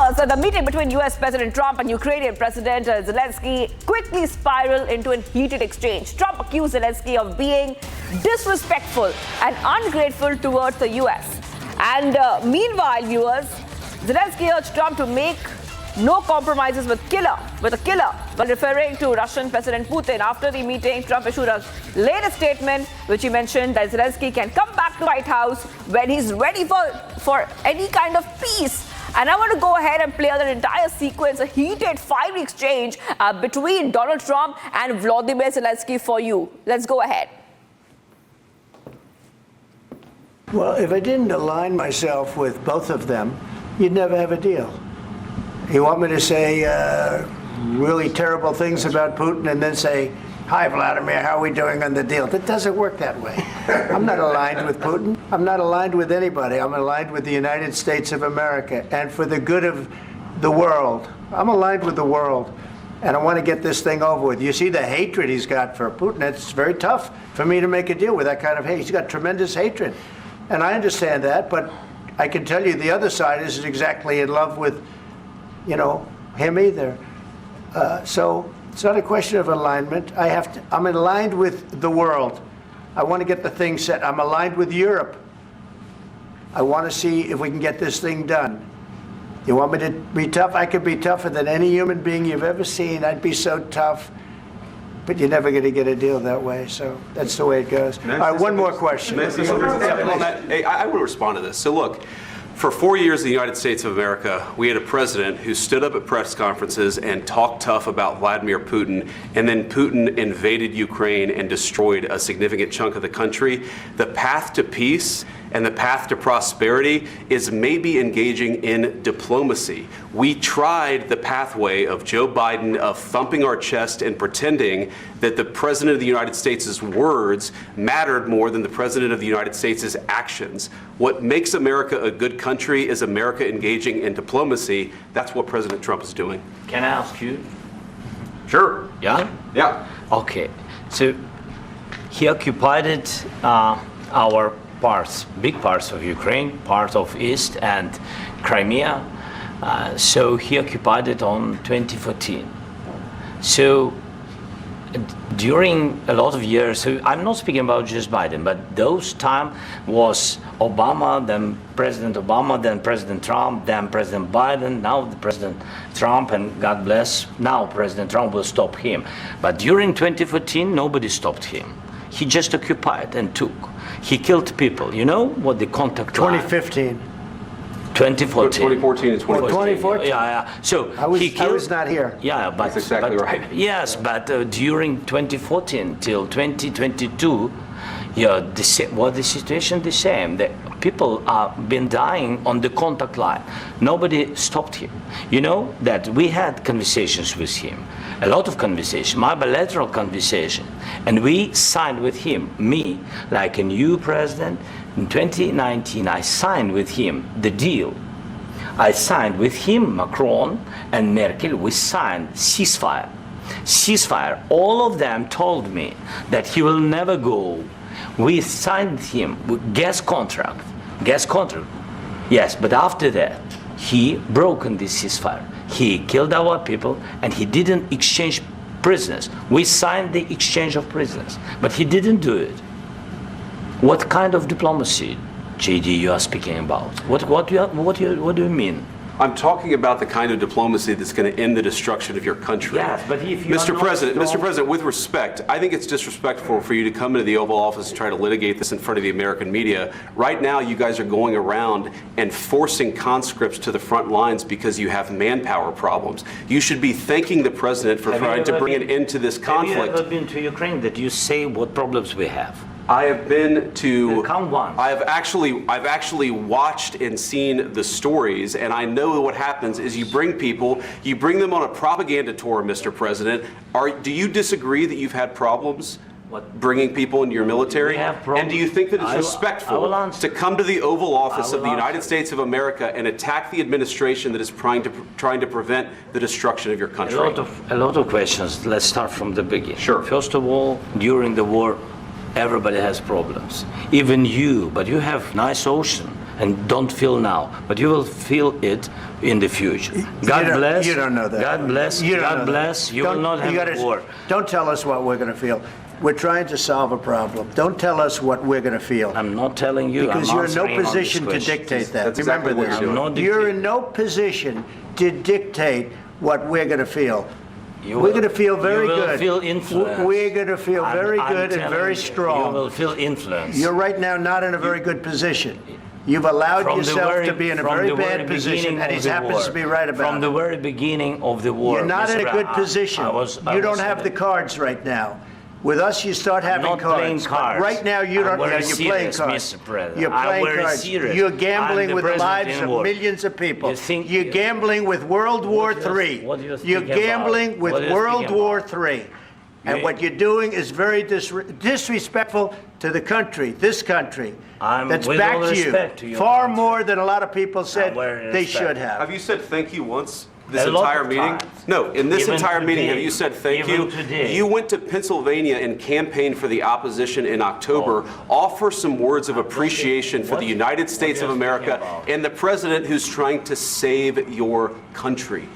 Rumors that the meeting between US President Trump and Ukrainian President Zelenskyy quickly spiraled into a heated exchange. Trump accused Zelenskyy of being disrespectful and ungrateful towards the US. And meanwhile, viewers, Zelenskyy urged Trump to make no compromises with a killer, while referring to Russian President Putin. After the meeting, Trump issued a latest statement, which he mentioned that Zelenskyy can come back to the White House when he's ready for any kind of peace. And I want to go ahead and play out an entire sequence, a heated, fiery exchange between Donald Trump and Volodymyr Zelenskyy for you. Let's go ahead. Well, if I didn't align myself with both of them, you'd never have a deal. You want me to say really terrible things about Putin and then say, "Hi, Vladimir, how are we doing on the deal?" That doesn't work that way. I'm not aligned with Putin. I'm not aligned with anybody. I'm aligned with the United States of America. And for the good of the world, I'm aligned with the world. And I want to get this thing over with. You see the hatred he's got for Putin. It's very tough for me to make a deal with that kind of hate. He's got tremendous hatred. And I understand that, but I can tell you the other side isn't exactly in love with, him either. So it's not a question of alignment. I'm aligned with the world. I want to get the thing set. I'm aligned with Europe. I want to see if we can get this thing done. You want me to be tough? I could be tougher than any human being you've ever seen. I'd be so tough. But you're never going to get a deal that way. So that's the way it goes. All right, one more question. I will respond to this. So look, for 4 years in the United States of America, we had a president who stood up at press conferences and talked tough about Vladimir Putin, and then Putin invaded Ukraine and destroyed a significant chunk of the country. The path to peace and the path to prosperity is maybe engaging in diplomacy. We tried the pathway of Joe Biden of thumping our chest and pretending that the President of the United States' words mattered more than the President of the United States' actions. What makes America a good country is America engaging in diplomacy. That's what President Trump is doing. Can I ask you? Sure. Yeah? Yeah. Okay. So he occupied our big parts of Ukraine, part of East and Crimea. So he occupied it on 2014. So during a lot of years, so I'm not speaking about just Biden, but those time was Obama, then President Obama, then President Trump, then President Biden, now the President Trump, and God bless, now President Trump will stop him. But during 2014, nobody stopped him. He just occupied and took. He killed people. You know what the contact 2015. 2014 and 2014. 2014? Yeah. So I was not here. Yeah, but that's exactly right. Yes, but during 2014 till 2022, the situation the same. The people have been dying on the contact line. Nobody stopped him. You know that we had conversations with him, a lot of conversation, my bilateral conversation, and we signed with him, me, like a new president. In 2019, I signed with him the deal. I signed with him, Macron and Merkel, we signed ceasefire. Ceasefire. All of them told me that he will never go. We signed him with gas contract. Yes, but after that, he broken this ceasefire. He killed our people and he didn't exchange prisoners. We signed the exchange of prisoners, but he didn't do it. What kind of diplomacy, JD, you are speaking about? What do you mean? I'm talking about the kind of diplomacy that's going to end the destruction of your country. Yes, but if you Mr. President, with respect, I think it's disrespectful for you to come into the Oval Office and try to litigate this in front of the American media. Right now, you guys are going around and forcing conscripts to the front lines because you have manpower problems. You should be thanking the President for trying to bring an end to this conflict. Have you ever been to Ukraine that you say what problems we have? I have been to. Come once. I've actually watched and seen the stories, and I know what happens is you bring them on a propaganda tour, Mr. President. Do you disagree that you've had problems bringing people into your military? And do you think that it's respectful to come to the Oval Office of the United States of America and attack the administration that is trying to prevent the destruction of your country? A lot of questions. Let's start from the beginning. Sure. First of all, during the war, everybody has problems. Even you, but you have nice ocean. and don't feel now, but you will feel it in the future. God bless. You don't know that. God bless. You don't know God that. bless. You will not have a war. Don't tell us what we're going to feel. We're trying to solve a problem. Don't tell us what we're going to feel. I'm not telling you. Because I'm you're in no answering on this position to question. dictate that. That's Remember exactly what this. you're doing. You're in no position to dictate what we're going to feel. We're going to feel very good. You will feel influence. We're going to feel very I'm good and telling very you, strong. You will feel influence. You're right now not in a very good position. You've allowed From the yourself very- to be in a from very the bad very position, beginning and he of the happens war. to be right about From the it. very beginning of the war. You're not in a Mr. good I- position. I You don't was have in the cards right now. With us, you start having not playing cards. cards. But right now, you don't. I'm very You're playing serious, cards. Mr. President. You're I'm playing very cards. serious. You're I'm gambling the with the president lives in of war. millions of people. You think- You're gambling with World War What do you- III. what do you You're think about? gambling with What do you World think War about? III. And You- what you're doing is very disrespectful to the country, this country. I'm That's with back all to you. respect to your Far country. more than a lot of people said very they respect. should have. Have you said thank you once this A lot entire of meeting? times. No, in this Even entire meeting, today. have you said thank Even you? today. You went to Pennsylvania and campaigned for the opposition in October. Offer some words of appreciation for the United States of are you America speaking about? and the president who's trying to save your country.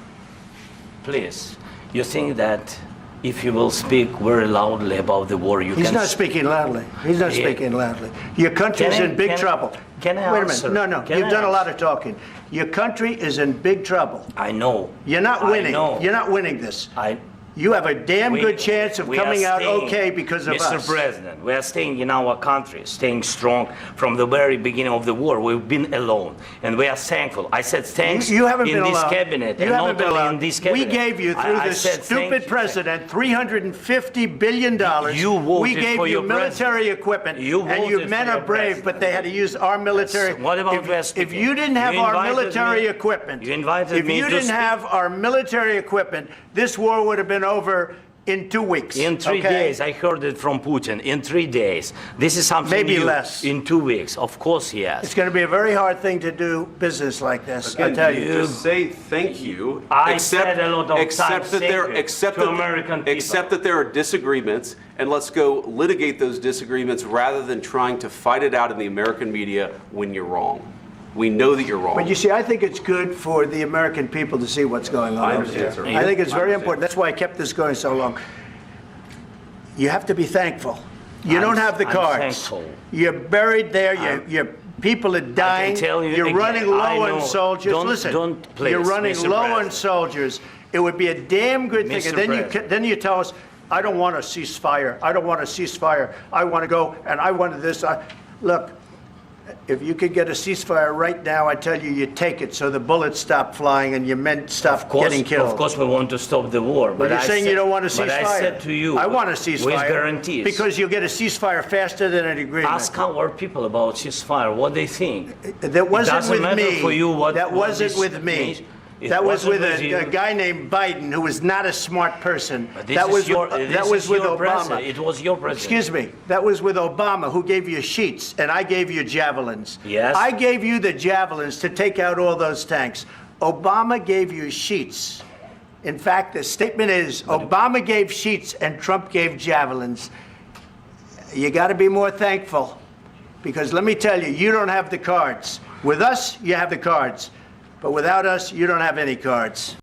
Please, you think that if you will speak very loudly about the war, you He's can... not speaking loudly. He's not Yeah. speaking loudly. Your country's Can I- in big can I- trouble. can I Wait a answer? minute. No, Can you've I done a lot answer? of talking. Your country is in big trouble. I know. You're not winning. I know. You're not winning this. I, You have a damn we- good chance of we are coming out staying- okay because of Mr. us. President, we are staying in our country, staying strong from the very beginning of the war. We've been alone, and we are thankful. I said thanks You haven't in been this alone. cabinet, You and haven't not been only alone. in this cabinet. We gave you, through I this said thank stupid you. president, $350 billion. You voted we gave for you your military president. equipment, You and you voted men for are your brave, president. but they had to use our military. Yes. What about if West you Virginia? didn't have You our invited military me- equipment, you invited if me you to didn't speak. have our military equipment, this war would have been over in 2 weeks. In 3 okay? days, I heard it from Putin. In 3 days, this is something Maybe new. less. In 2 weeks, of course, yes. It's going to be a very hard thing to do business like this. I tell you. Just say thank you. I said a lot of except times that thank there, you except to that, American people. except that there are disagreements, and let's go litigate those disagreements rather than trying to fight it out in the American media when you're wrong. We know that you're wrong. But you see, I think it's good for the American people to see what's going on I over understand, there. sir. I think it's I very understand. important. That's why I kept this going so long. You have to be thankful. You don't have the I'm cards. thankful. You're buried there. Your people are dying. tell you You're again, running I low know. on soldiers. Don't- Listen, don't, please, you're running Mr. low on President. soldiers. It would be a damn good thing. Mr. And then President. then you tell us, I don't want a ceasefire. I don't want a ceasefire. I want to go and I wanted this. Look, if you could get a ceasefire right now, I tell you, you take it so the bullets stop flying and your men stop getting killed. Of course, we want to stop the war. But you're saying you don't want a ceasefire. But I said to you, I want a ceasefire. with guarantees. Because you'll get a ceasefire faster than an agreement. Ask our people about ceasefire, what they think. That wasn't doesn't with matter me. for you what- that what wasn't this with me. means. It That was with wasn't with a you. guy named Biden, who was not a smart person. This That is was your, with, this that was is with your Obama. president. It was your president. Excuse me. That was with Obama, who gave you sheets, and I gave you javelins. Yes. I gave you the javelins to take out all those tanks. Obama gave you sheets. In fact, the statement is Obama gave sheets and Trump gave javelins. You got to be more thankful, because let me tell you, you don't have the cards. With us, you have the cards. But without us, you don't have any cards.